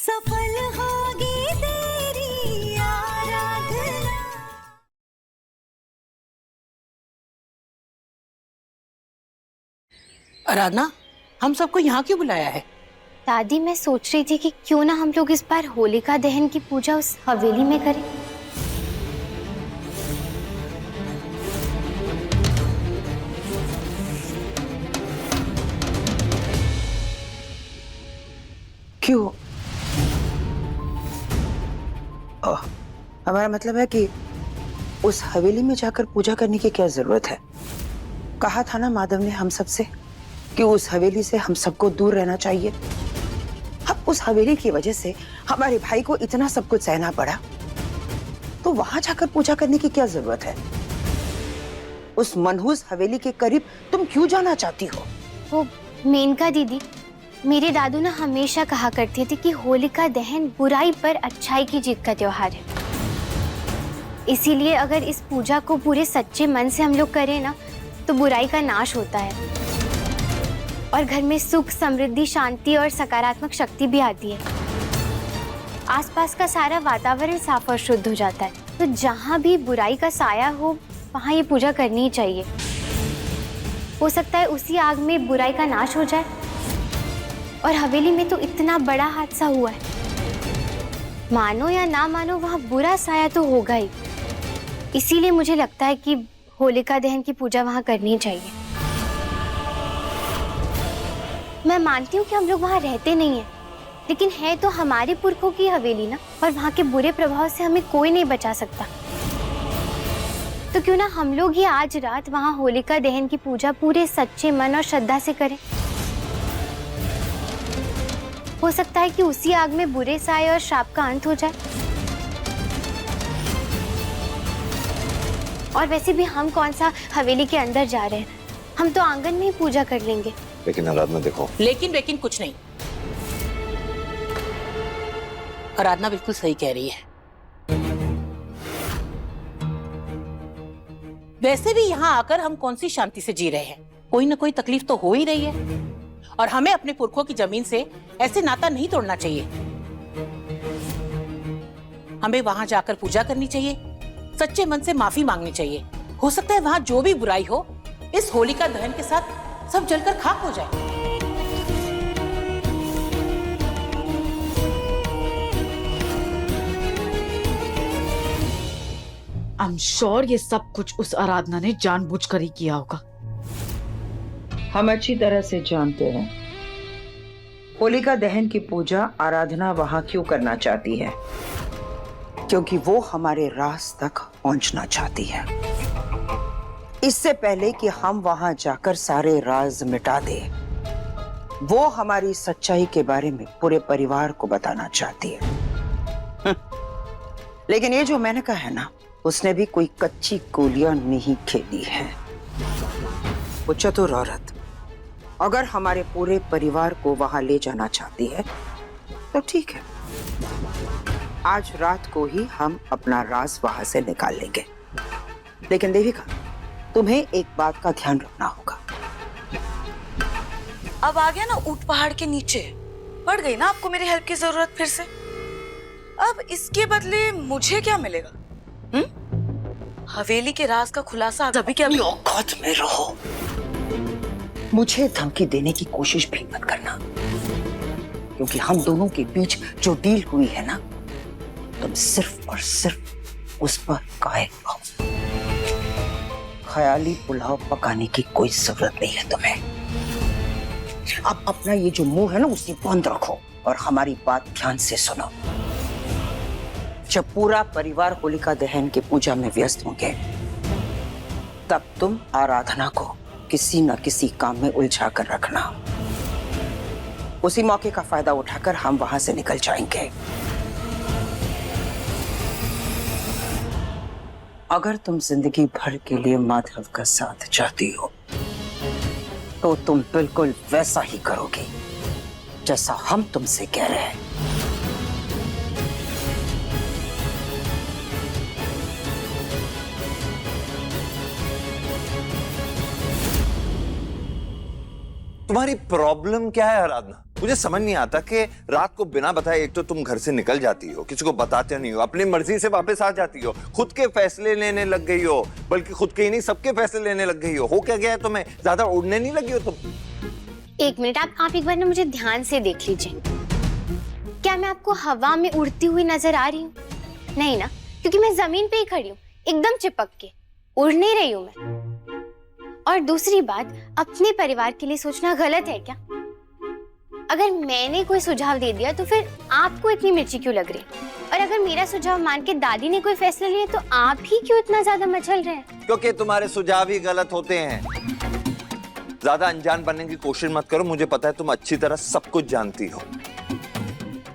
सफल होगी तेरी आराधना। आराधना, हम सबको यहाँ क्यों बुलाया है? दादी, मैं सोच रही थी कि क्यों ना हम लोग इस बार होलिका दहन की पूजा उस हवेली में करें। क्यों? हमारा मतलब है कि उस हवेली में जाकर पूजा करने की क्या जरूरत है? कहा था ना माधव ने हम सबसे कि उस हवेली से हम सबको दूर रहना चाहिए। अब उस हवेली की वजह से हमारे भाई को इतना सब कुछ सहना पड़ा, तो वहां जाकर पूजा करने की क्या जरूरत है? उस मनहूस हवेली के करीब तुम क्यों जाना चाहती हो? वो मेनका दीदी, मेरे दादू ना हमेशा कहा करते थे कि होलिका दहन बुराई पर अच्छाई की जीत का त्योहार है। इसीलिए अगर इस पूजा को पूरे सच्चे मन से हम लोग करें ना, तो बुराई का नाश होता है और घर में सुख, समृद्धि, शांति और सकारात्मक शक्ति भी आती है। आसपास का सारा वातावरण साफ और शुद्ध हो जाता है। तो जहाँ भी बुराई का साया हो, वहाँ ये पूजा करनी ही चाहिए। हो सकता है उसी आग में बुराई का नाश हो जाए। और हवेली में तो इतना बड़ा हादसा हुआ है, मानो या ना मानो वहाँ बुरा साया तो होगा ही। इसीलिए मुझे लगता है कि होलिका दहन की पूजा वहाँ करनी चाहिए। मैं मानती हूँ कि हम लोग वहाँ रहते नहीं हैं, लेकिन है तो हमारे पुरखों की हवेली ना, और वहाँ के बुरे प्रभाव से हमें कोई नहीं बचा सकता। तो क्यों ना हम लोग ही आज रात वहाँ होलिका दहन की पूजा पूरे सच्चे मन और श्रद्धा से करें। हो सकता है कि उसी आग में बुरे साए और श्राप का अंत हो जाए। और वैसे भी हम कौन सा हवेली के अंदर जा रहे हैं, हम तो आंगन में ही पूजा कर लेंगे। लेकिन आराधना देखो, लेकिन कुछ नहीं। आराधना बिल्कुल सही कह रही है। वैसे भी यहाँ आकर हम कौन सी शांति से जी रहे हैं? कोई ना कोई तकलीफ तो हो ही रही है, और हमें अपने पुरखों की जमीन से ऐसे नाता नहीं तोड़ना चाहिए। हमें वहां जाकर पूजा करनी चाहिए, सच्चे मन से माफी मांगनी चाहिए। हो सकता है वहां जो भी बुराई हो, इस होलिका दहन के साथ सब जलकर खाक हो जाए। आई एम श्योर ये सब कुछ उस आराधना ने जानबूझकर ही किया होगा। हम अच्छी तरह से जानते हैं होलिका दहन की पूजा आराधना वहां क्यों करना चाहती है, क्योंकि वो हमारे राज तक पहुंचना चाहती है। इससे पहले कि हम वहां जाकर सारे राज मिटा दे, वो हमारी सच्चाई के बारे में पूरे परिवार को बताना चाहती है। लेकिन ये जो मैंने कहा है ना, उसने भी कोई कच्ची गोलियां नहीं खेली है। वो चतुर औरत अगर हमारे पूरे परिवार को वहां ले जाना चाहती है तो ठीक है, आज रात को ही हम अपना राज वहां से निकाल लेंगे। लेकिन देविका, तुम्हें एक बात का ध्यान रखना होगा। अब आ गया ना ऊंट पहाड़ के नीचे, पड़ गई ना आपको मेरी हेल्प की जरूरत फिर से। अब इसके बदले मुझे क्या मिलेगा? हवेली के राज का खुलासा अभी क्या? औकात में रहो, मुझे धमकी देने की कोशिश भी मत करना, क्योंकि हम दोनों के बीच जो डील हुई है ना, तुम सिर्फ और सिर्फ उस पर कायल हो। ख्याली पुलाव पकाने की कोई जरूरत नहीं है तुम्हें। अब अपना ये जो मुंह है ना, उसे बंद रखो और हमारी बात ध्यान से सुनो। जब पूरा परिवार होलिका दहन की पूजा में व्यस्त होंगे, तब तुम आराधना को किसी न किसी काम में उलझा कर रखना। उसी मौके का फायदा उठाकर हम वहां से निकल जाएंगे। अगर तुम जिंदगी भर के लिए माधव का साथ चाहती हो, तो तुम बिल्कुल वैसा ही करोगी जैसा हम तुमसे कह रहे हैं। तुम्हारी प्रॉब्लम क्या है आराधना? मुझे समझ नहीं आता कि रात को बिना बताए एक तो तुम घर से निकल जाती हो, किसी को बताते नहीं हो, अपनी मर्जी से वापस आ जाती हो, खुद के फैसले लेने लग गई हो, बल्कि खुद के ही नहीं सबके फैसले लेने लग गई हो क्या गया है तुम्हें? ज्यादा उड़ने नहीं लगी हो तुम? एक मिनट, आप एक बार ना मुझे ध्यान से देख लीजिए। क्या मैं आपको हवा में उड़ती हुई नजर आ रही हूँ? नहीं ना, क्योंकि मैं जमीन पे ही खड़ी हूँ, एकदम चिपक के। उड़ नहीं रही हूँ मैं। और दूसरी बात, अपने परिवार के लिए सोचना गलत है क्या? अगर मैंने कोई सुझाव दे दिया तो फिर आपको इतनी मिर्ची क्यों लग रही? और अगर मेरा सुझाव मान के दादी ने कोई फैसला लिया तो आप ही क्यों इतना ज्यादा मचल रहे हैं? क्योंकि तुम्हारे सुझाव ही गलत होते हैं। ज्यादा अनजान बनने की कोशिश मत करो, मुझे पता है तुम अच्छी तरह सब कुछ जानती हो।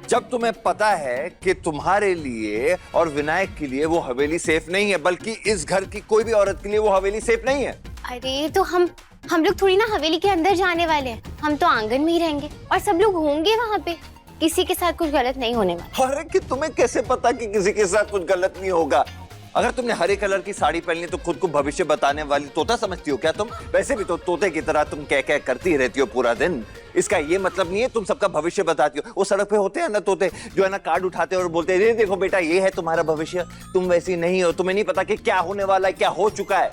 जब तुम्हें पता है कि तुम्हारे लिए और विनायक के लिए वो हवेली सेफ नहीं है, बल्कि इस घर की कोई भी औरत के लिए वो हवेली सेफ नहीं है। अरे तो हम लोग थोड़ी ना हवेली के अंदर जाने वाले हैं, हम तो आंगन में ही रहेंगे और सब लोग होंगे वहाँ पे। किसी के साथ कुछ गलत नहीं होने वाला। अरे कि तुम्हें कैसे पता कि किसी के साथ कुछ गलत नहीं होगा? अगर तुमने हरे कलर की साड़ी पहनी तो खुद को भविष्य बताने वाली तोता समझती हो क्या तुम? वैसे भी तो तोते की तरह तुम कह करती रहती हो पूरा दिन। इसका ये मतलब नहीं है तुम सबका भविष्य बताती हो। वो सड़क पे होते हैं ना तोते, जो है ना कार्ड उठाते हैं और बोलते हैं देखो बेटा ये है तुम्हारा भविष्य। तुम वैसी नहीं हो, तुम्हें नहीं पता कि क्या होने वाला है, क्या हो चुका है।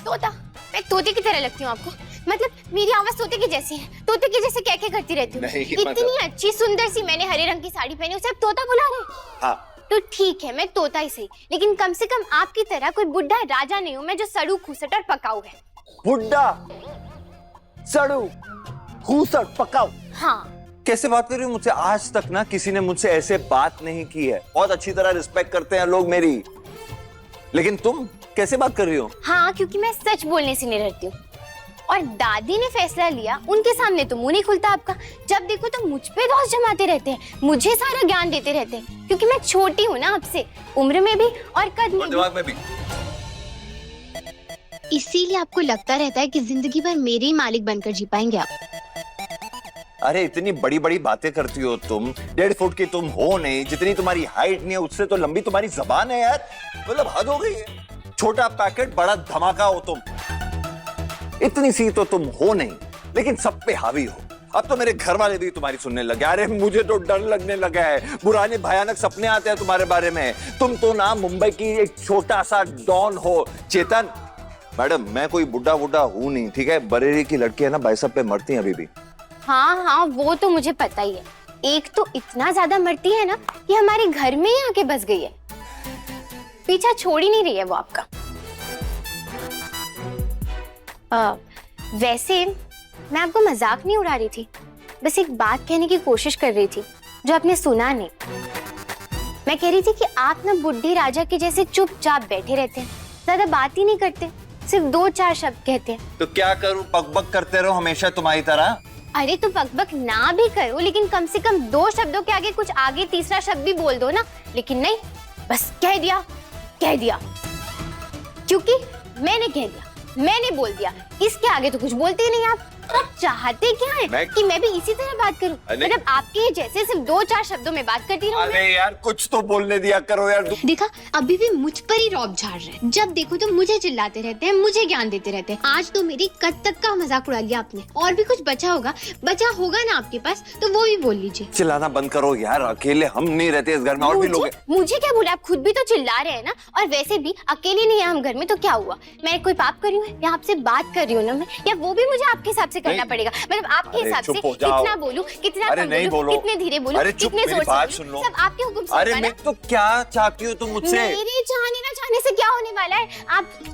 तोता? मैं तोते की तरह लगती हूँ आपको? मतलब मेरी आवाज तोते की जैसी है? तोते की जैसे क्या करती रहती हूँ? इतनी अच्छी सुंदर सी मैंने हरे रंग की साड़ी पहनी, उसे आप तोता बुला रहे? हाँ तो ठीक है, मैं तोता ही सही, लेकिन कम से कम आपकी तरह कोई बुढ़ा राजा नहीं हूँ मैं जो सड़ू खूसट और पकाऊ है। बुढ़ा सड़ू खूसट पकाऊ? हाँ। कैसे बात कर रही हो मुझसे? आज तक ना किसी ने मुझसे ऐसे बात नहीं की है। बहुत अच्छी तरह रिस्पेक्ट करते हैं लोग मेरी, लेकिन तुम कैसे बात कर रही हो? हाँ, क्योंकि मैं सच बोलने से नहीं डरती हूँ। और दादी ने फैसला लिया, उनके सामने तो मुंह नहीं खुलता आपका। जब देखो तो मुझ पे दोष जमाते रहते हैं, मुझे सारा ज्ञान देते रहते हैं, क्योंकि मैं छोटी हूँ ना आपसे, उम्र में भी और कद में दिमाग में भी। इसीलिए आपको लगता रहता है कि जिंदगी भर मेरे ही मालिक बनकर जी पाएंगे आप। अरे इतनी बड़ी बड़ी बातें करती हो तुम, 1.5 फुट की तुम हो नहीं, जितनी तुम्हारी हाइट नहीं है उससे तो लंबी तुम्हारी जबान है यार। मतलब हद हो गई है। छोटा पैकेट बड़ा धमाका हो तुम, इतनी सी तो तुम हो नहीं, लेकिन सब पे हावी हो। अब तो मेरे घर वाले भी तुम्हारी सुनने लगे। अरे मुझे तो डर लगने लगा है, पुराने भयानक सपने आते हैं तुम्हारे बारे में। तुम तो ना मुंबई की एक छोटा सा डॉन हो। चेतन मैडम, मैं कोई बुढ़ा हूं नहीं, ठीक है? बरेली की लड़कियां ना बाइसेप पे मरती हैं अभी भी। हाँ हाँ, वो तो मुझे पता ही है। एक तो इतना ज्यादा मरती है ना कि हमारे घर में ही आके बस गई है, पीछा छोड़ ही नहीं रही है वो आपका। वैसे मैं आपको मजाक नहीं उड़ा रही थी, बस एक बात कहने की कोशिश कर रही थी जो आपने सुना नहीं। मैं कह रही थी कि आप ना बुढ़ी राजा के जैसे चुपचाप बैठे रहते हैं, ज्यादा बात ही नहीं करते, सिर्फ 2-4 शब्द कहते हैं। तो क्या करूं, पकबक करते रहो हमेशा तुम्हारी तरह? अरे तो बकबक ना भी करो, लेकिन कम से कम 2 शब्दों के आगे कुछ आगे तीसरा शब्द भी बोल दो ना। लेकिन नहीं, बस कह दिया, क्योंकि मैंने कह दिया, मैंने बोल दिया, इसके आगे तो कुछ बोलते ही नहीं आप। आप चाहते क्या है कि मैं भी इसी तरह बात करूं? मतलब आपके जैसे सिर्फ 2-4 शब्दों में बात करती रहूं? अरे यार कुछ तो बोलने दिया करो यार। देखा, अभी भी मुझ पर ही रौब झाड़ रहे हैं। जब देखो तो मुझे चिल्लाते रहते हैं, मुझे ज्ञान देते रहते हैं। आज तो मेरी कद तक का मजाक उड़ा लिया आपने। और भी कुछ बचा होगा ना आपके पास, तो वो भी बोल लीजिए। चिल्लाना बंद करो यार, अकेले हम नहीं रहते इस घर में, और भी लोग हैं। मुझे क्या बोला? आप खुद भी तो चिल्ला रहे हैं ना। और वैसे भी अकेले नहीं है हम घर में, तो क्या हुआ? मैं कोई पाप कर रही हूँ या आपसे बात कर रही हूँ ना मैं, या वो भी मुझे आपके हिसाब से करना पड़ेगा? मतलब आपके हिसाब से कितना बोलूं, कितना कम बोलूं, कितने धीरे बोलूं, कितने जोर से बोलूं, सब आपके हुक्म से। अरे मैं तो क्या चाहती हो तुम मुझसे? मेरे चाहने ना चाहने से क्या होने वाला है?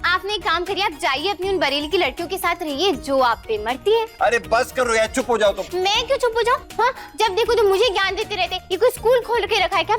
आपने एक काम करिए, आप जाइए अपनी उन बरेली की लड़कियों के साथ रहिए जो आप पे मरती है। अरे बस करो यार, चुप हो जाओ तुम। मैं क्यों चुप हो जाऊं? हाँ, जब देखो तो मुझे ज्ञान देते रहते। ये कोई स्कूल खोल के रखा है क्या?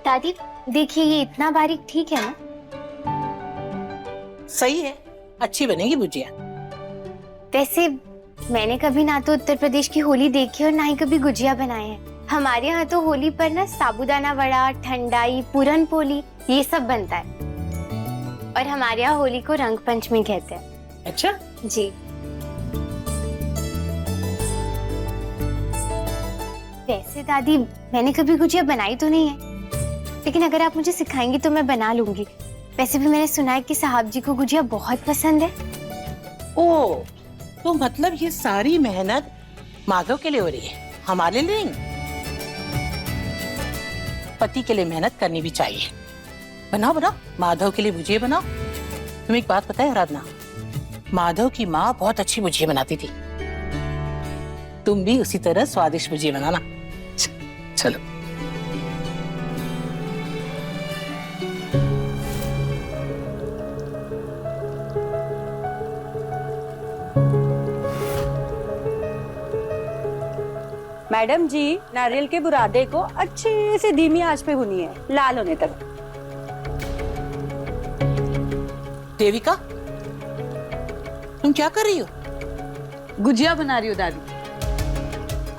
दादी देखिए, ये इतना बारीक ठीक है ना? सही है, अच्छी बनेगी भुजिया। वैसे मैंने कभी ना तो उत्तर प्रदेश की होली देखी और ना ही कभी गुजिया बनाए हैं। हमारे यहाँ तो होली पर ना साबूदाना वड़ा, ठंडाई, पूरन पोली ये सब बनता है। और हमारे यहाँ होली को रंग पंचमी कहते हैं। अच्छा, जी। वैसे दादी मैंने कभी गुजिया बनाई तो नहीं है, लेकिन अगर आप मुझे सिखाएंगी तो मैं बना लूंगी। वैसे भी मैंने सुना है कि साहब जी को गुजिया बहुत पसंद है। ओ, तो मतलब ये सारी मेहनत माधव के लिए हो रही है, हमारे लिए नहीं। पति के लिए मेहनत करनी भी चाहिए। बनाओ बनाओ, माधव के लिए भुजिया बनाओ। तुम्हें एक बात पता है आराधना, माधव की माँ बहुत अच्छी भुजिया बनाती थी। तुम भी उसी तरह स्वादिष्ट भुजिया बनाना। चलो। मैडम जी, नारियल के बुरादे को अच्छे से धीमी आंच पे भुनिए, लाल होने तक। देविका, तुम क्या कर रही हो? गुजिया बना रही हूँ दादी।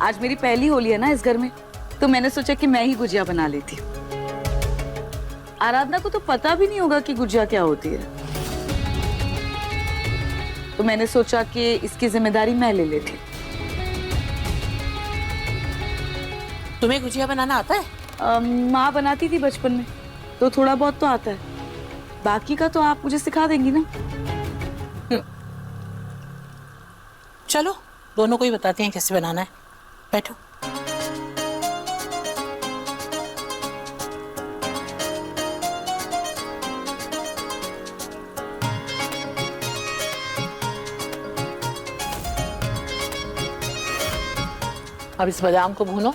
आज मेरी पहली होली है ना इस घर में, तो मैंने सोचा कि मैं ही गुजिया बना लेती हूँ। आराधना को तो पता भी नहीं होगा कि गुजिया क्या होती है, तो मैंने सोचा कि इसकी जिम्मेदारी मैं ले लेती। तुम्हें गुजिया बनाना आता है? माँ बनाती थी बचपन में, तो थोड़ा बहुत तो आता है। बाकी का तो आप मुझे सिखा देंगी ना? चलो, दोनों को ही बताते हैं कैसे बनाना है। बैठो। अब इस बादाम को भूनो।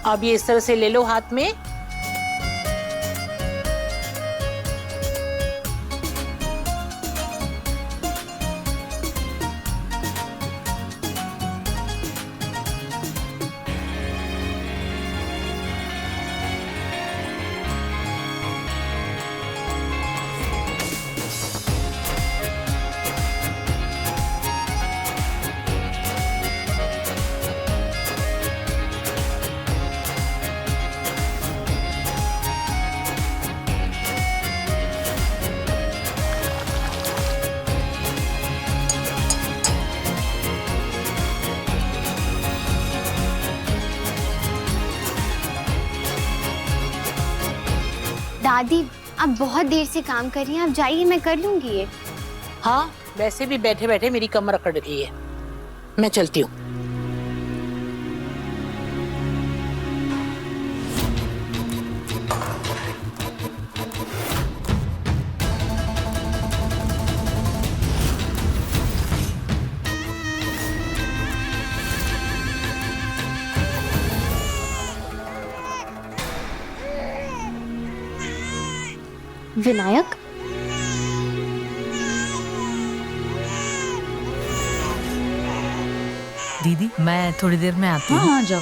अब ये इस तरह से ले लो हाथ में। दादी आप बहुत देर से काम कर रही हैं, आप जाइए, मैं कर लूंगी ये। हाँ, वैसे भी बैठे बैठे मेरी कमर अकड़ रही है, मैं चलती हूँ। विनायक, दीदी मैं थोड़ी देर में आती हूँ। हाँ, जाओ।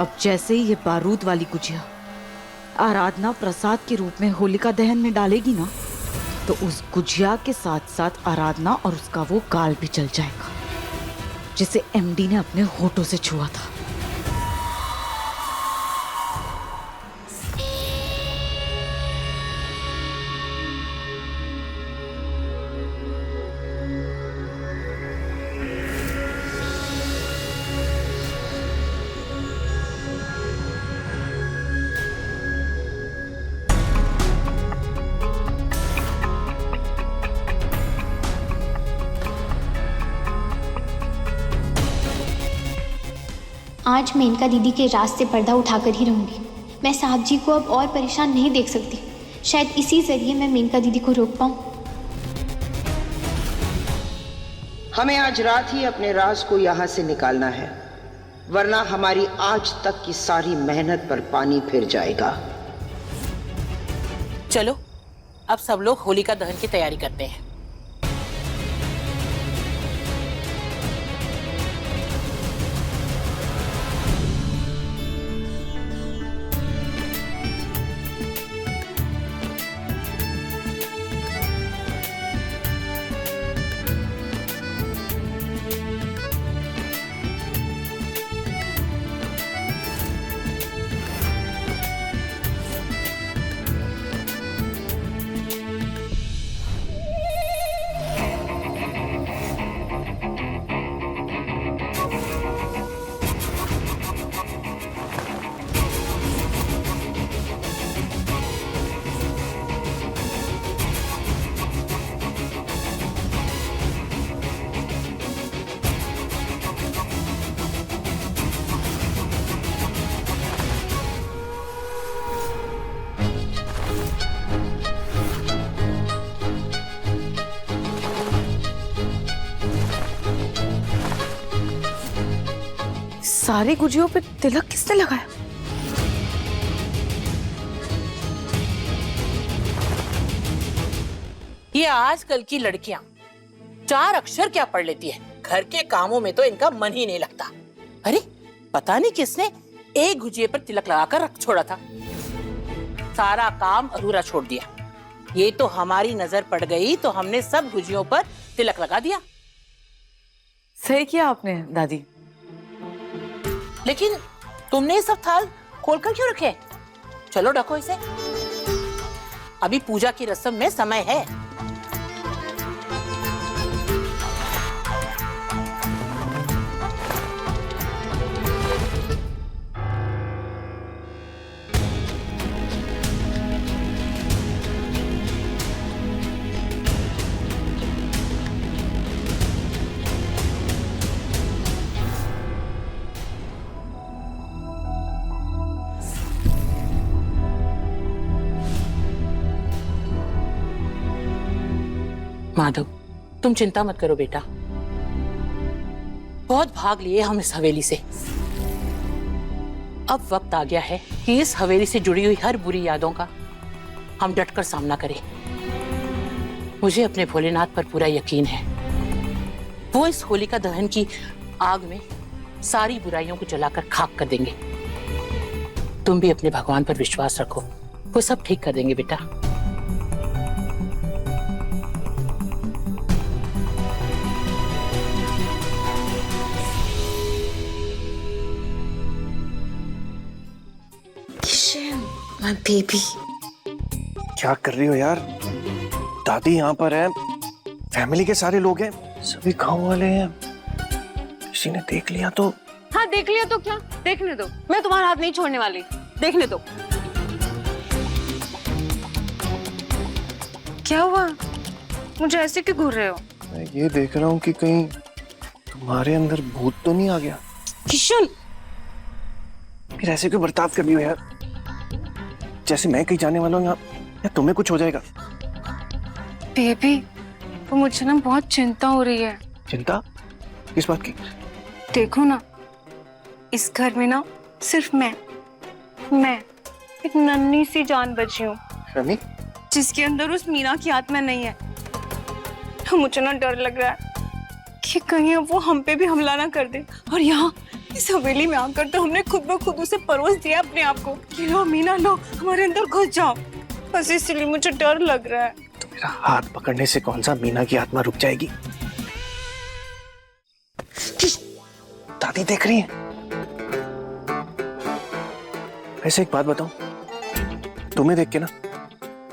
अब जैसे ही ये बारूद वाली गुजिया आराधना प्रसाद के रूप में होलिका दहन में डालेगी ना, तो उस गुजिया के साथ साथ आराधना और उसका वो गाल भी जल जाएगा जिसे एमडी ने अपने होठों से छुआ था। आज मेनका दीदी के राज से पर्दा उठाकर ही रहूंगी। मैं साहब जी को अब और परेशान नहीं देख सकती। शायद इसी जरिए मैं मेनका दीदी को रोक पाऊँ। हमें आज रात ही अपने राज को यहाँ से निकालना है, वरना हमारी आज तक की सारी मेहनत पर पानी फिर जाएगा। चलो अब सब लोग होलिका दहन की तैयारी करते हैं। सारे गुजियों पे तिलक किसने लगाया? ये आजकल की लड़कियां 4 अक्षर क्या पढ़ लेती है, घर के कामों में तो इनका मन ही नहीं लगता। अरे पता नहीं किसने एक गुजिये पर तिलक लगाकर रख छोड़ा था, सारा काम अधूरा छोड़ दिया। ये तो हमारी नजर पड़ गई तो हमने सब गुजियों पर तिलक लगा दिया। सही किया आपने दादी। लेकिन तुमने ये सब थाल खोलकर क्यों रखे? चलो ढको इसे, अभी पूजा की रस्म में समय है। माधव, तुम चिंता मत करो बेटा, बहुत भाग लिए हम इस हवेली से। अब वक्त आ गया है कि इस हवेली से जुड़ी हुई हर बुरी यादों का हम डटकर सामना करें। मुझे अपने भोलेनाथ पर पूरा यकीन है, वो इस होलिका दहन की आग में सारी बुराइयों को जलाकर खाक कर देंगे। तुम भी अपने भगवान पर विश्वास रखो, वो सब ठीक कर देंगे बेटा। My baby. क्या कर रही हो यार? दादी यहाँ पर है, फैमिली के सारे लोग हैं, सभी गांव वाले हैं। किसी ने देख लिया तो? हाँ देख लिया तो क्या, देखने दो, मैं तुम्हारा हाथ नहीं छोड़ने वाली, देखने दो। क्या हुआ, मुझे ऐसे क्यों घूर रहे हो? मैं ये देख रहा हूँ कि कहीं तुम्हारे अंदर भूत तो नहीं आ गया। किशन, फिर ऐसे क्यों बर्ताव कर रही हो यार? जैसे मैं कहीं जाने वाला हूँ या तुम्हें कुछ हो जाएगा। बेबी, तो मुझे ना बहुत चिंता हो रही है। चिंता किस बात की? देखो ना, इस घर में ना सिर्फ मैं एक नन्ही सी जान बची हूँ, रमी? जिसके अंदर उस मीना की आत्मा नहीं है। मुझे ना डर लग रहा है कि कहीं वो हम पे भी हमला ना कर दे। और यहाँ इस हवेली में आकर तो हमने खुद ब खुद उसे परोस दिया अपने आप को कि लो मीना, लो हमारे अंदर घुस जाओ। बस इसलिए मुझे डर लग रहा है। तो मेरा हाथ पकड़ने से कौन सा मीना की आत्मा रुक जाएगी? दादी देख रही है। वैसे एक बात बताऊं, तुम्हें देख के ना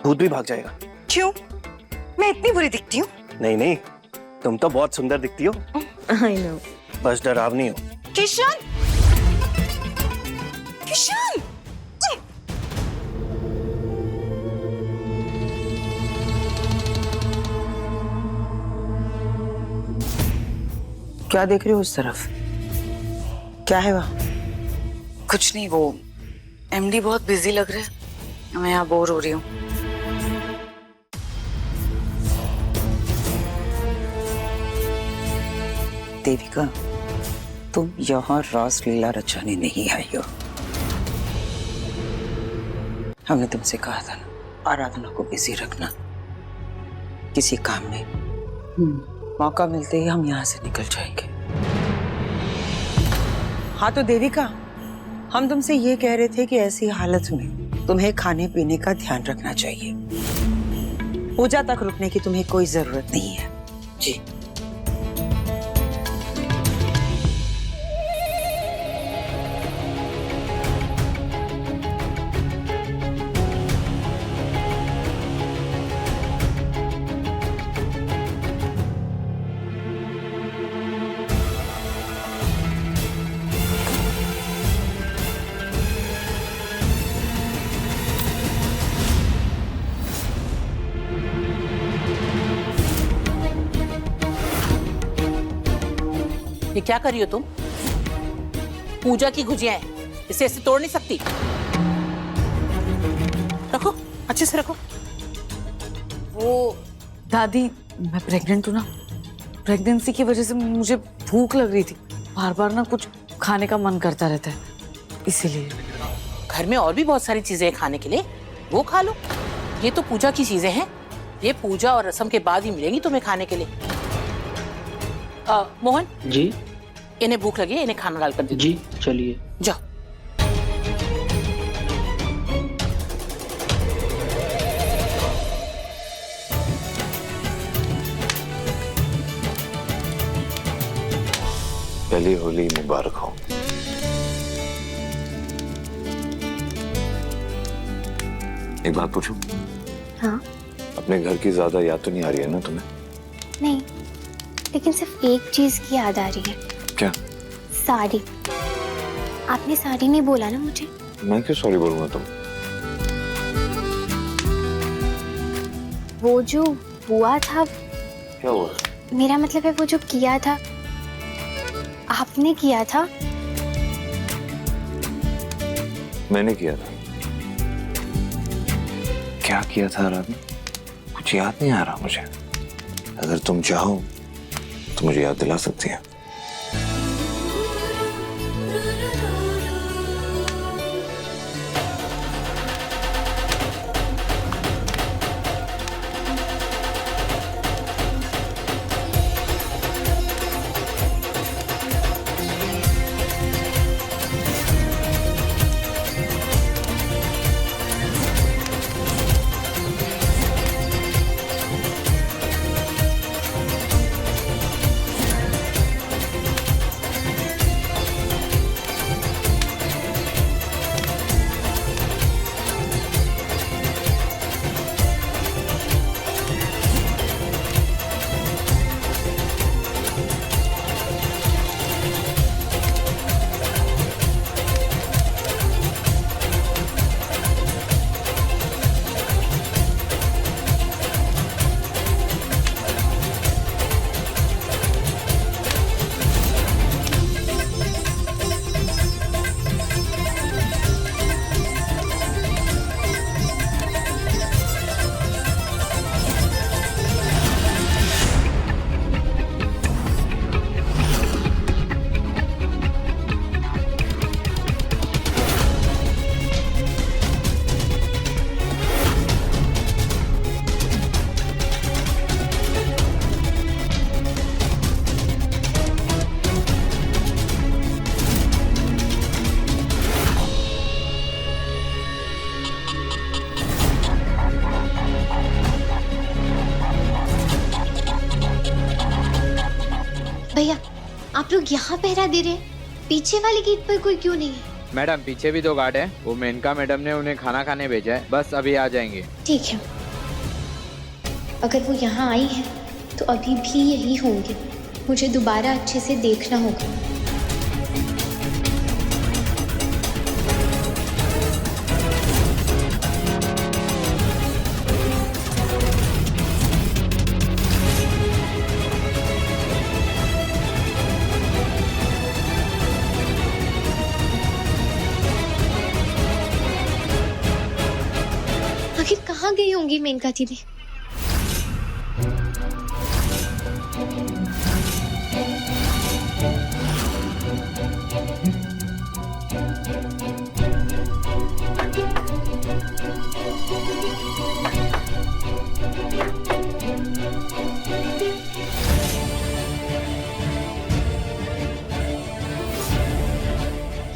भूत भी भाग जाएगा। क्यों, मैं इतनी बुरी दिखती हूँ? नहीं, तुम तो बहुत सुंदर दिखती हो। I know. बस डरावनी हो। किशन, किशन! क्या देख रहे हो उस तरफ? क्या है वहां? कुछ नहीं, वो एमडी बहुत बिजी लग रहे हैं, मैं यहाँ बोर हो रही हूँ। देविका, तुम यहाँ रास लीला रचाने नहीं आई हो। हमने तुमसे कहा था ना, आराधना को बिजी रखना किसी काम में। मौका मिलते ही हम यहाँ से निकल जाएंगे। हाँ तो देविका, हम तुमसे ये कह रहे थे कि ऐसी हालत में तुम्हें खाने पीने का ध्यान रखना चाहिए। पूजा तक रुकने की तुम्हें कोई जरूरत नहीं है। जी। ये क्या कर रही हो तुम? पूजा की गुजिया है, इसे ऐसे तोड़ नहीं सकती। रखो, अच्छे से रखो। वो दादी, मैं प्रेग्नेंट हूँ ना, प्रेगनेंसी की वजह से मुझे भूख लग रही थी, बार बार ना कुछ खाने का मन करता रहता है, इसीलिए। घर में और भी बहुत सारी चीजें हैं खाने के लिए, वो खा लो। ये तो पूजा की चीजें हैं, ये पूजा और रस्म के बाद ही मिलेंगी तुम्हें खाने के लिए। मोहन जी, इन्हें भूख लगी है, इन्हें खाना डाल कर दे। जी चलिए। जाओ। पहली होली मुबारक हो। एक बात पूछूं? हाँ। अपने घर की ज्यादा याद तो नहीं आ रही है ना तुम्हें? नहीं, लेकिन सिर्फ एक चीज की याद आ रही है। क्या? साड़ी। आपने साड़ी नहीं बोला ना मुझे। मैं क्यों सॉरी बोलूंगा तुम? वो जो हुआ था। क्या हुआ? मेरा मतलब है वो जो किया था, आपने किया था। मैंने किया था। क्या किया था आराधना? कुछ याद नहीं आ रहा मुझे। अगर तुम चाहो तो मुझे याद दिला सकती है। भैया, आप लोग यहाँ पहरा दे रहे हैं, पीछे वाले गेट पर कोई क्यों नहीं है? मैडम, पीछे भी 2 गार्ड हैं। वो मेनका मैडम ने उन्हें खाना खाने भेजा है, बस अभी आ जाएंगे। ठीक है। अगर वो यहाँ आई है तो अभी भी यही होंगे। मुझे दोबारा अच्छे से देखना होगा। होंगी मेनका दीदी।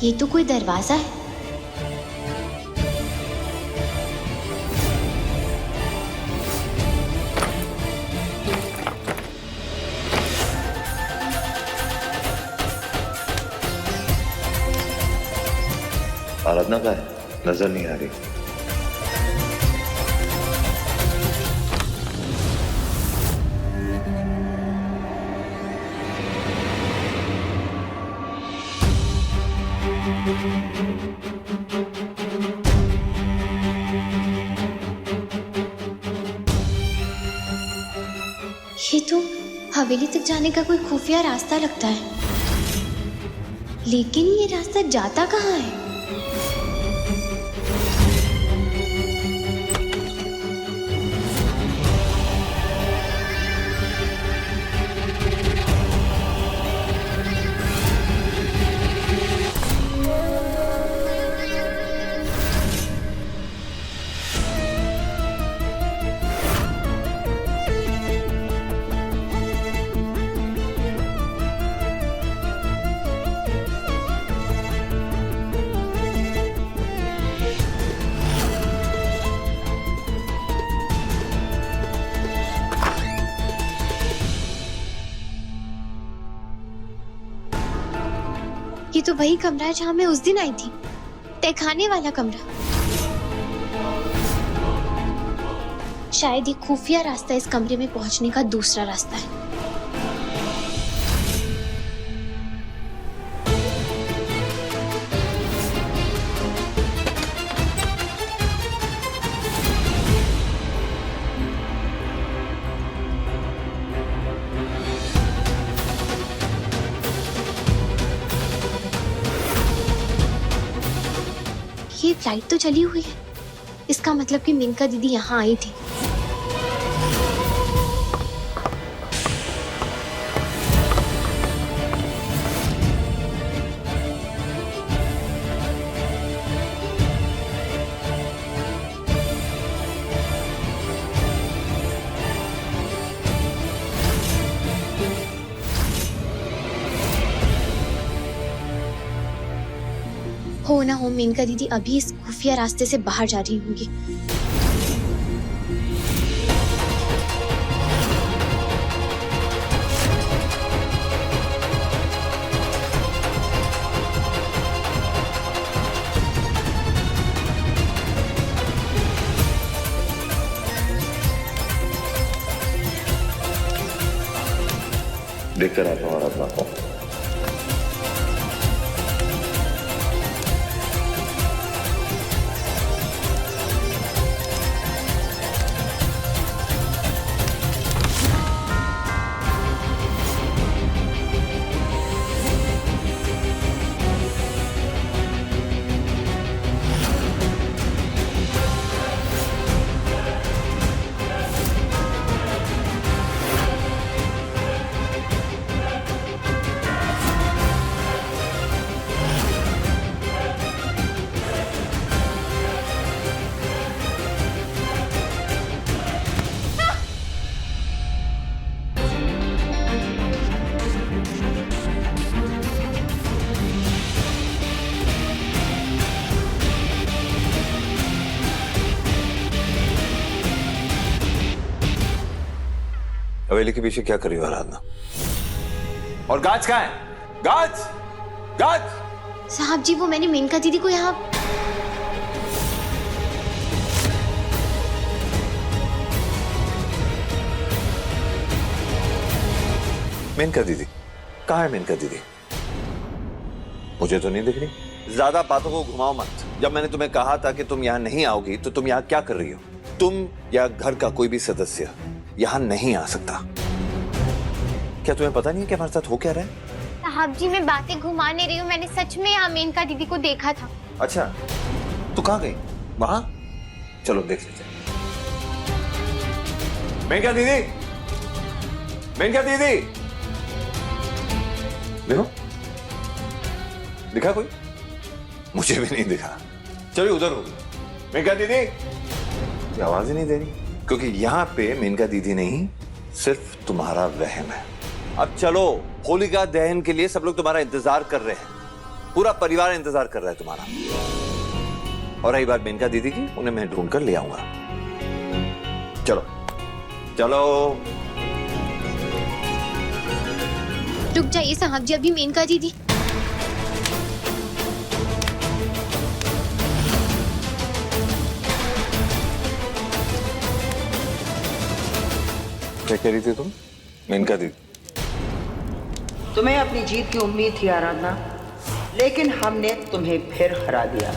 ये तो कोई दरवाजा है। आराधना का है, नजर नहीं आ रही। ये तो हवेली तक जाने का कोई खुफिया रास्ता लगता है, लेकिन ये रास्ता जाता कहाँ है? ये तो वही कमरा है जहाँ मैं उस दिन आई थी, तहखाने वाला कमरा। शायद ये खुफिया रास्ता इस कमरे में पहुंचने का दूसरा रास्ता है। ये फ्लाइट तो चली हुई है, इसका मतलब कि मेनका दीदी यहाँ आई थी। हो ना हो मेनका दीदी अभी इस खुफिया रास्ते से बाहर जा रही होंगी। देखकर आता हूँ आराधना को। हवेली के पीछे क्या कर रही हो आराधना? और गाज कहाँ है? गाज! गाज! साहब जी वो मैंने मेनका दीदी को यहाँ। मेनका दीदी कहाँ है? मेनका दीदी मुझे तो नहीं दिख रही। ज्यादा बातों को घुमाओ मत। जब मैंने तुम्हें कहा था कि तुम यहाँ नहीं आओगी तो तुम यहाँ क्या कर रही हो? तुम या घर का कोई भी सदस्य यहाँ नहीं आ सकता। क्या तुम्हें पता नहीं है कि हमारे साथ हो क्या रहा है? साहब जी मैं बातें घुमा नहीं रही हूँ, मैंने सच में यहाँ मेनका दीदी को देखा था। अच्छा, तू कहाँ गई? वहां? चलो देख लेते हैं। मेनका दीदी, मेनका दीदी, देखो दिखा कोई? मुझे भी नहीं दिखा। चलो उधर हो। मेनका दीदी, ये आवाज ही नहीं दे रही, क्योंकि यहाँ पे मेनका दीदी नहीं, सिर्फ तुम्हारा वहम है। अब चलो, होलिका दहन के लिए सब लोग तुम्हारा इंतजार कर रहे हैं, पूरा परिवार इंतजार कर रहा है तुम्हारा। और रही बात मेनका दीदी की, उन्हें मैं ढूंढ कर ले आऊंगा। चलो चलो। रुक जाइए साहब जी, अभी मेनका दीदी। क्या कह रही थी तुम मेनका दीदी? तुम्हें अपनी जीत की उम्मीद थी आराधना, लेकिन हमने तुम्हें फिर हरा दिया।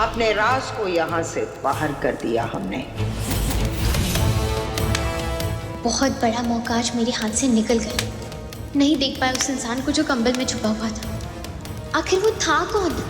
अपने राज को यहाँ से बाहर कर दिया हमने। बहुत बड़ा मौका आज मेरे हाथ से निकल गया। नहीं देख पाया उस इंसान को जो कंबल में छुपा हुआ था। आखिर वो था कौन?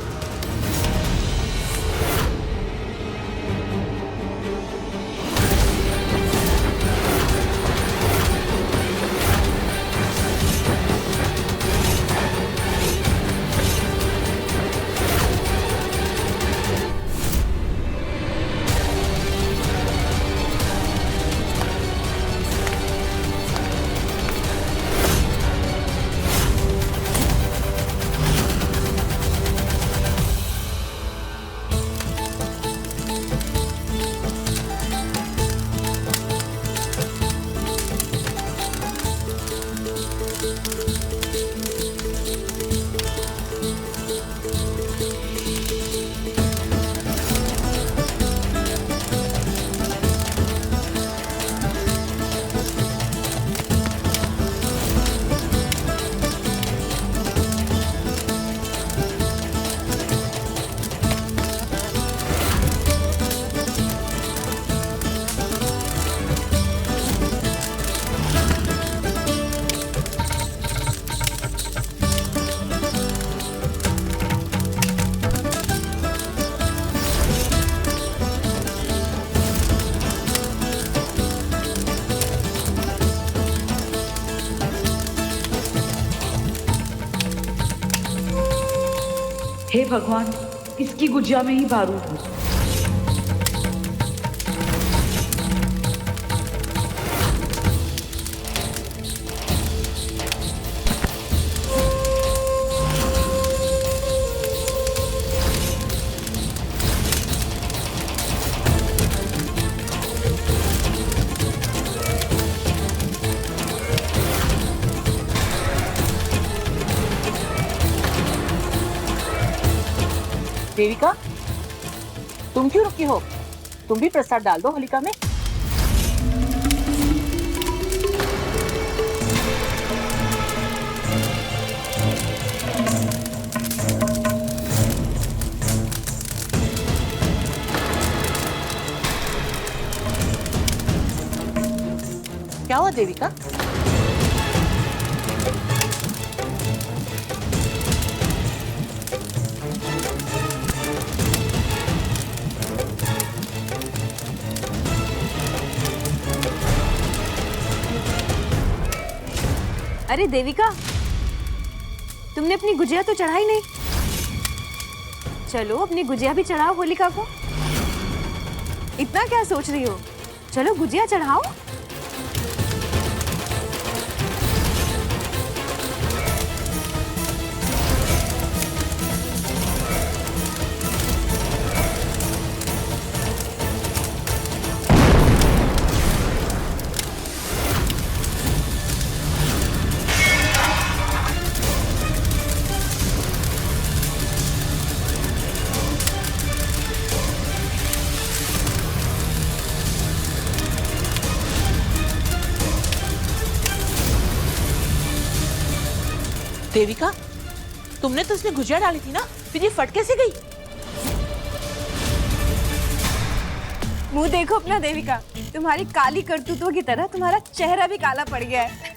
हे भगवान, इसकी गुजिया में ही बारूद हो। देविका, तुम क्यों रुकी हो? तुम भी प्रसाद डाल दो होलिका में। क्या हुआ देविका? अरे देविका, तुमने अपनी गुजिया तो चढ़ाई नहीं। चलो अपनी गुजिया भी चढ़ाओ होलिका को। इतना क्या सोच रही हो? चलो गुजिया चढ़ाओ। देविका, तुमने तो उसमें गुजिया डाली थी ना, फिर ये फट कैसे गई? मुंह देखो अपना देविका, तुम्हारी काली करतूतों की तरह तुम्हारा चेहरा भी काला पड़ गया है।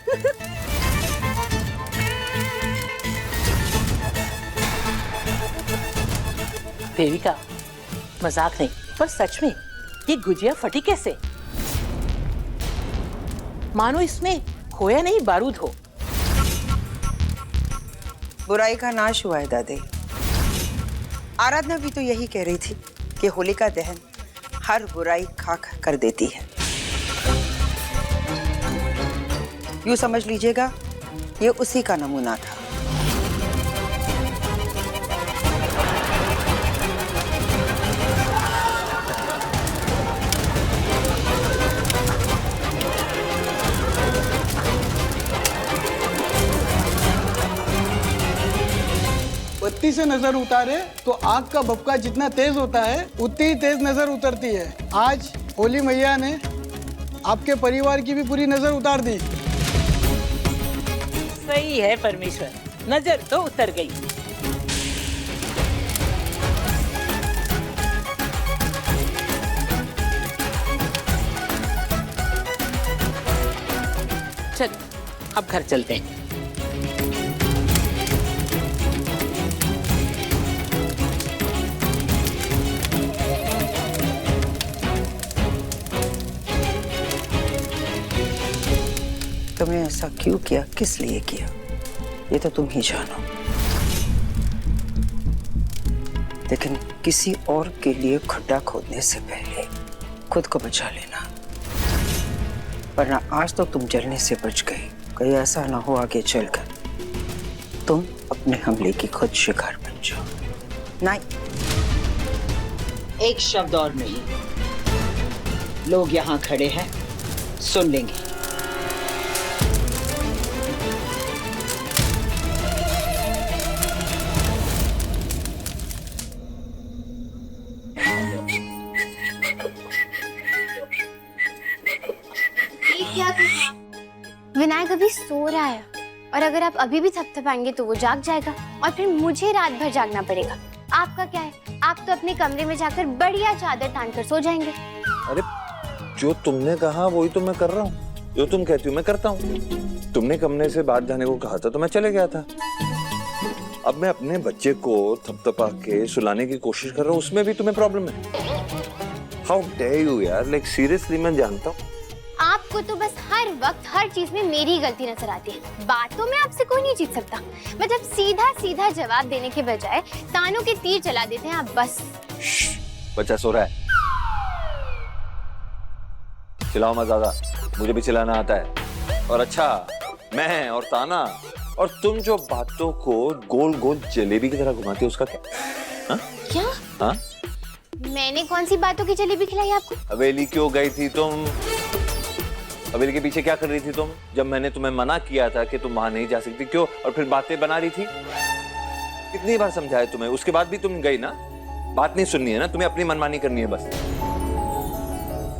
देविका, मजाक नहीं, पर सच में ये गुजिया फटी कैसे? मानो इसमें खोया नहीं बारूद हो। बुराई का नाश हुआ है दादी। आराधना भी तो यही कह रही थी कि होलिका दहन हर बुराई खाक कर देती है। यूं समझ लीजिएगा ये उसी का नमूना था। बत्ती से नजर उतारे तो आग का भपका जितना तेज होता है उतनी ही तेज नजर उतरती है। आज होली मैया ने आपके परिवार की भी पूरी नजर उतार दी। सही है परमेश्वर, नजर तो उतर गई। चल अब घर चलते हैं। तुमने ऐसा क्यों किया, किस लिए किया, ये तो तुम ही जानो। लेकिन किसी और के लिए खड्डा खोदने से पहले खुद को बचा लेना, वरना आज तो तुम जलने से बच गए। कहीं ऐसा ना हो आगे चलकर तुम अपने हमले की खुद शिकार बन जाओ। नहीं, एक शब्द और नहीं। लोग यहाँ खड़े हैं, सुन लेंगे। विनायक अभी सो रहा है और अगर आप अभी भी थपथपाएंगे तो वो जाग जाएगा और फिर मुझे रात भर जागना पड़ेगा। आपका क्या है, आप तो अपने कमरे में जाकर बढ़िया चादर तान कर सो जाएंगे। अरे जो तुमने कहा वही तो मैं कर रहा हूँ, जो तुम कहती हो मैं करता हूँ। तुमने कमरे से बाहर जाने को कहा था तो मैं चले गया था। अब मैं अपने बच्चे को थपथपा के सुलाने की कोशिश कर रहा हूँ, उसमें भी तुम्हें प्रॉब्लम है। हाउ डेयर यू यार, लाइक सीरियसली मैं जानता हूँ। आपको तो बस हर वक्त हर चीज में मेरी गलती नजर आती है। बातों में आपसे कोई नहीं जीत सकता। मतलब सीधा सीधा जवाब देने के बजाय तानों के तीर चला देते हैं आप बस। बच्चा सो रहा है, चिल्लाओ मत ज्यादा, मुझे भी चिल्लाना आता है। और अच्छा, मैं और ताना और तुम जो बातों को गोल गोल जलेबी की तरह घुमाती हो उसका क्या? हा? क्या? हाँ? मैंने कौन सी बातों की जलेबी खिलाई आपको? हवेली क्यों गई थी तुम? हवेली के पीछे क्या कर रही थी तुम? जब मैंने तुम्हें मना किया था कि तुम वहां नहीं जा सकती, क्यों? और फिर बातें बना रही थी। कितनी बार समझाया तुम्हें, उसके बाद भी तुम गई ना। बात नहीं सुननी है ना, तुम्हें अपनी मनमानी करनी है बस।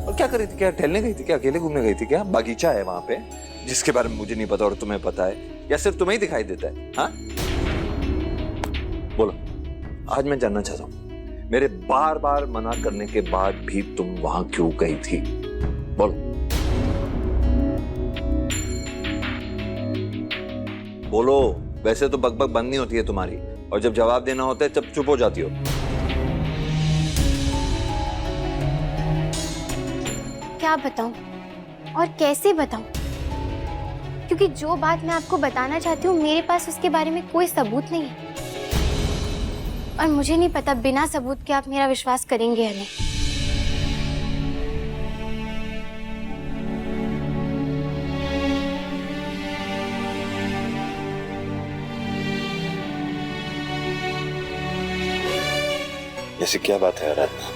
और क्या कर रही थी? क्या टहलने गई थी क्या? अकेले घूमने गई थी क्या? बागीचा है वहां पे जिसके बारे में मुझे नहीं पता और तुम्हें पता है, या सिर्फ तुम्हें ही दिखाई देता है? हाँ बोलो, आज मैं जानना चाहता हूँ, मेरे बार बार मना करने के बाद भी तुम वहां क्यों गई थी? बोलो बोलो। वैसे तो बकबक बंद नहीं होती है तुम्हारी, और जब जवाब देना होता है तब चुप हो जाती हो। क्या बताऊं और कैसे बताऊं? क्योंकि जो बात मैं आपको बताना चाहती हूँ मेरे पास उसके बारे में कोई सबूत नहीं है, और मुझे नहीं पता बिना सबूत के आप मेरा विश्वास करेंगे या नहीं। ऐसी क्या बात है आराधना?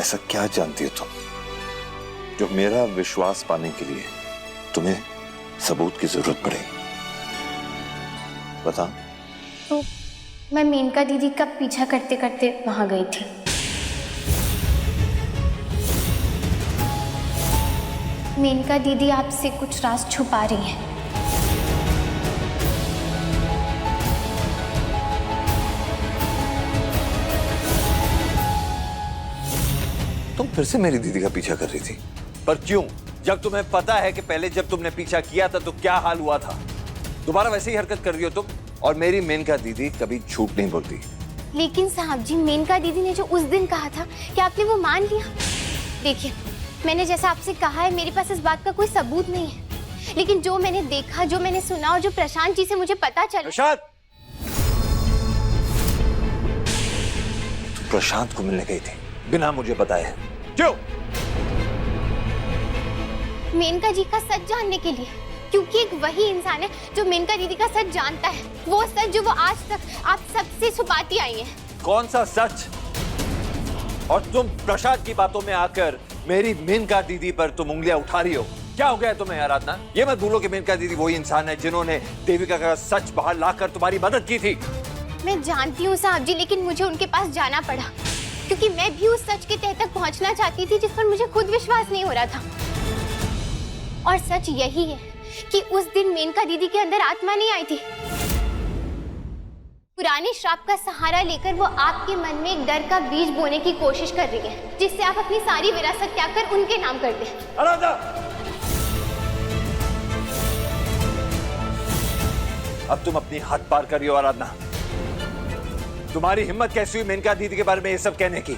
ऐसा क्या जानती हो तुम जो मेरा विश्वास पाने के लिए तुम्हें सबूत की जरूरत पड़े? बता। तो मैं मेनका दीदी का पीछा करते करते वहां गई थी। मेनका दीदी आपसे कुछ राज छुपा रही हैं। तुम फिर से मेरी दीदी का पीछा कर रही थी, पर क्यों? जब तुम्हें पता है कि पहले जब तुमने पीछा किया था तो क्या हाल हुआ था। दोबारा वैसे ही हरकत कर रही हो तुम। और मेरी मेनका दीदी कभी झूठ नहीं बोलती। लेकिन साहब जी, मेनका दीदी ने जो उस दिन कहा था कि आपने वो मान लिया। देखिए, मैंने जैसा आपसे कहा है, मेरे पास इस बात का कोई सबूत नहीं है, लेकिन जो मैंने देखा, जो मैंने सुना और जो प्रशांत जी से मुझे पता चला। प्रशांत, तू प्रशांत को मिलने गई थी बिना मुझे बताए, क्यों? मेनका जी का सच जानने के लिए, क्योंकि एक वही इंसान है जो मेनका दीदी का सच जानता है, वो सच जो वो आज तक आप सबसे छुपाती आई हैं। कौन सा सच? और तुम प्रशांत की बातों में आकर मेरी मेनका दीदी पर तुम उंगलियां उठा रही हो। क्या हो गया तुम्हें आराधना? ये मत भूलो कि मेनका दीदी वही इंसान है जिन्होंने देविका का सच बाहर लाकर तुम्हारी मदद की थी। मैं जानती हूँ साहब जी, लेकिन मुझे उनके पास जाना पड़ा, क्योंकि मैं भी उस सच के तह तक पहुँचना चाहती थी जिस पर मुझे खुद विश्वास नहीं हो रहा था। और सच यही है कि उस दिन मेनका दीदी के अंदर आत्मा नहीं आई थी। पुराने श्राप का सहारा लेकर वो आपके मन में एक डर का बीज बोने की कोशिश कर रही है, जिससे आप अपनी सारी विरासत त्याग कर उनके नाम कर दें। आराधना, अब तुम अपनी हद पार कर रही हो। आराधना, तुम्हारी हिम्मत कैसी हुई मेनका दीदी के बारे में ये सब कहने की?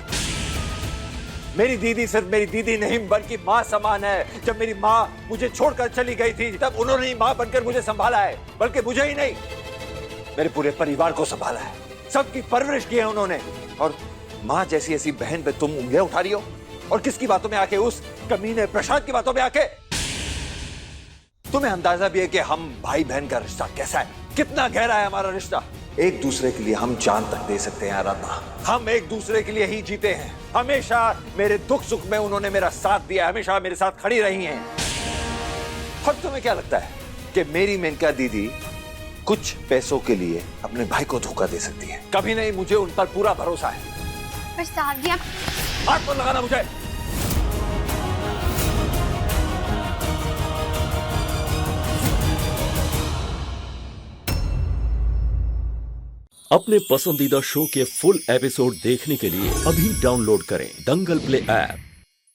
मेरी दीदी सिर्फ मेरी दीदी नहीं बल्कि माँ समान है। जब मेरी माँ मुझे छोड़कर चली गई थी तब उन्होंने ही माँ बनकर मुझे संभाला है, बल्कि मुझे ही नहीं मेरे पूरे परिवार को संभाला है, सबकी परवरिश की है उन्होंने। और माँ जैसी ऐसी बहन पे तुम उंगलियां उठा रही हो, और किसकी बातों में आके? उस कमीने प्रशांत की बातों में आके। तुम्हें अंदाजा भी है कि हम भाई बहन का रिश्ता कैसा है, कितना गहरा है हमारा रिश्ता। एक दूसरे के लिए हम जान तक दे सकते हैं आराधना। हम एक दूसरे के लिए ही जीते हैं। हमेशा मेरे दुख सुख में उन्होंने मेरा साथ दिया, हमेशा मेरे साथ खड़ी रही हैं। और तुम्हें क्या लगता है कि मेरी मेनका दीदी कुछ पैसों के लिए अपने भाई को धोखा दे सकती है? कभी नहीं। मुझे उन पर पूरा भरोसा है। पर साहब जी, आप हाथ मत लगाना मुझे। अपने पसंदीदा शो के फुल एपिसोड देखने के लिए अभी डाउनलोड करें दंगल प्ले ऐप।